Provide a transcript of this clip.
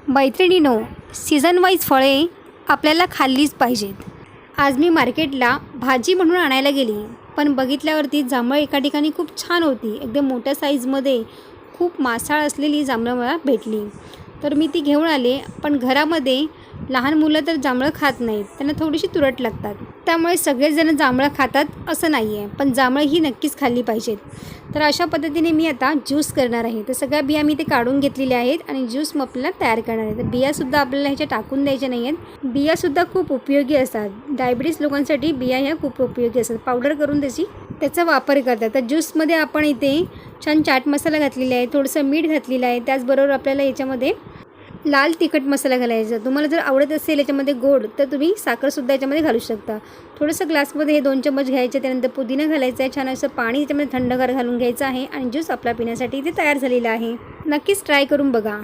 मैत्रिणींनो, season wise फळे आपल्याला खाल्लीच पाहिजेत. आज मी मार्केटला भाजी म्हणून आणायला गेली, पण बघितल्यावरती जांभळं एका ठिकाणी खूप छान होती. एकदम मोठ्या साईजमध्ये खूप मासाळ असलेली जांभळं मला भेटली, तर मी ती घेऊन आले. पण घरामध्ये लहान मुलं तर जांभळं खात नाहीत, त्यांना थोडीशी तुरट लागतात. त्यामुळे सगळेजण जांभळं खातात असं नाही आहे, पण जांभळं ही नक्कीच खाल्ली पाहिजेत. तर अशा पद्धतीने मी आता ज्यूस करणार आहे. तर सगळ्या बिया मी ते काढून घेतलेल्या आहेत आणि ज्यूस मग आपल्याला तयार करणार आहे. तर बियासुद्धा आपल्याला ह्याच्या टाकून द्यायच्या नाही आहेत. बियासुद्धा खूप उपयोगी असतात. डायबिटीस लोकांसाठी बिया ह्या खूप उपयोगी असतात. पावडर करून त्याचा वापर करतात. तर ज्यूसमध्ये आपण इथे छान चाट मसाला घातलेला आहे, थोडंसं मीठ घातलेलं आहे. त्याचबरोबर आपल्याला याच्यामध्ये लाल तिखट मसाला घालायचा. तुम्हाला जर आवडत असेल याच्यामध्ये गोड, तर तुम्ही साखरसुद्धा याच्यामध्ये घालू शकता. थोडंसं ग्लासमध्ये हे 2 चम्मच घ्यायचे. त्यानंतर पुदिना घालायचा आहे. छान असं पाणी याच्यामध्ये थंडगार घालून घ्यायचं आहे आणि ज्यूस आपला पिण्यासाठी इथे तयार झालेला आहे. नक्कीच ट्राय करून बघा.